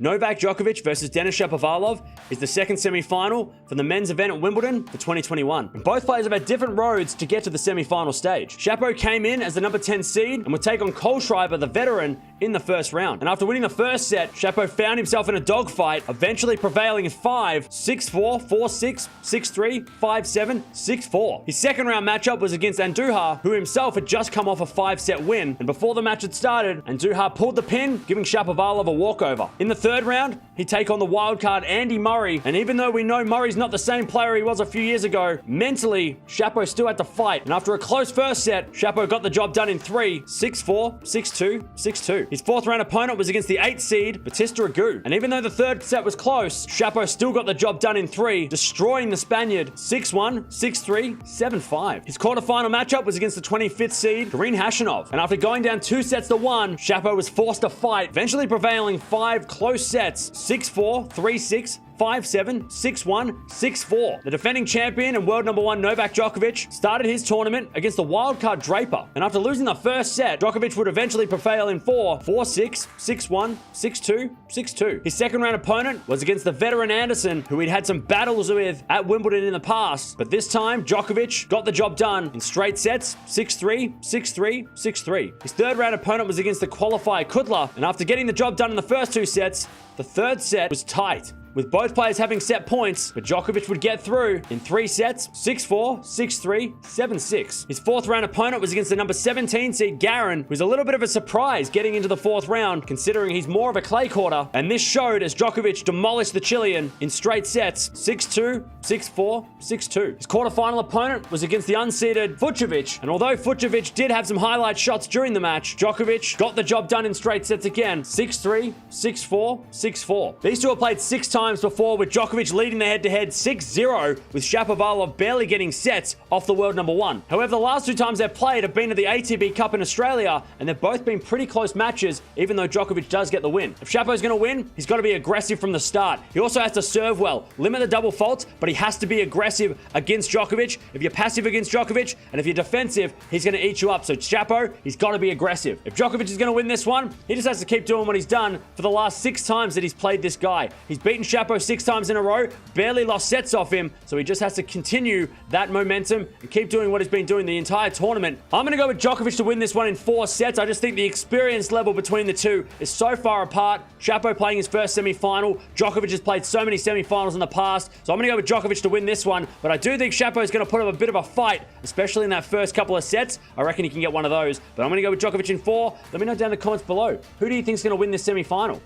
Novak Djokovic versus Denis Shapovalov is the second semi-final for the men's event at Wimbledon for 2021. And both players have had different roads to get to the semi-final stage. Shapo came in as the number 10 seed and would take on Kohlschreiber, the veteran, in the first round. And after winning the first set, Shapo found himself in a dogfight, eventually prevailing in 5, 6-4, 4-6, 6-3, 5-7, 6-4. His second round matchup was against Andujar, who himself had just come off a 5-set win. And before the match had started, Andujar pulled the pin, giving Shapovalov a walkover. In the third round, he'd take on the wildcard Andy Murray. And even though we know Murray's not the same player he was a few years ago, mentally, Shapo still had to fight. And after a close first set, Shapo got the job done in 3, 6-4, 6-2, 6-2. His fourth round opponent was against the 8th seed, Batista Agut. And even though the third set was close, Shapo still got the job done in 3, destroying the Spaniard 6-1, 6-3, 7-5. His quarterfinal matchup was against the 25th seed, Karen Khachanov. And after going down 2-1, Shapo was forced to fight, eventually prevailing 5 close sets, 6-4, 3-6, 5-7, 6-1, 6-4. The defending champion and world number 1 Novak Djokovic started his tournament against the wildcard Draper. And after losing the first set, Djokovic would eventually prevail in 4, 4-6, 6-1, 6-2, 6-2. His second round opponent was against the veteran Anderson, who he'd had some battles with at Wimbledon in the past. But this time, Djokovic got the job done in straight sets, 6-3, 6-3, 6-3. His third round opponent was against the qualifier Kudla. And after getting the job done in the first 2 sets, the third set was tight, with both players having set points, but Djokovic would get through in 3 sets, 6-4, 6-3, 7-6. His fourth round opponent was against the number 17 seed Garin, who's a little bit of a surprise getting into the fourth round, considering he's more of a clay courter. And this showed as Djokovic demolished the Chilean in straight sets, 6-2, 6-4, 6-2. His quarterfinal opponent was against the unseeded Fucsovics, and although Fucsovics did have some highlight shots during the match, Djokovic got the job done in straight sets again, 6-3, 6-4, 6-4. These two have played 6 times before, with Djokovic leading the head-to-head 6-0, with Shapovalov barely getting sets off the world number 1. However, the last 2 times they've played have been at the ATP Cup in Australia, and they've both been pretty close matches, even though Djokovic does get the win. If Shapo's going to win, he's got to be aggressive from the start. He also has to serve well, limit the double faults, but he has to be aggressive against Djokovic. If you're passive against Djokovic, and if you're defensive, he's going to eat you up. So Shapo, he's got to be aggressive. If Djokovic is going to win this one, he just has to keep doing what he's done for the last 6 times that he's played this guy. He's beaten Shapo 6 times in a row, barely lost sets off him, so he just has to continue that momentum and keep doing what he's been doing the entire tournament. I'm going to go with Djokovic to win this one in 4 sets. I just think the experience level between the two is so far apart. Shapo playing his first semi-final. Djokovic has played so many semi-finals in the past, so I'm going to go with Djokovic to win this one, but I do think Shapo is going to put up a bit of a fight, especially in that first couple of sets. I reckon he can get one of those, but I'm going to go with Djokovic in 4. Let me know down in the comments below. Who do you think is going to win this semi-final?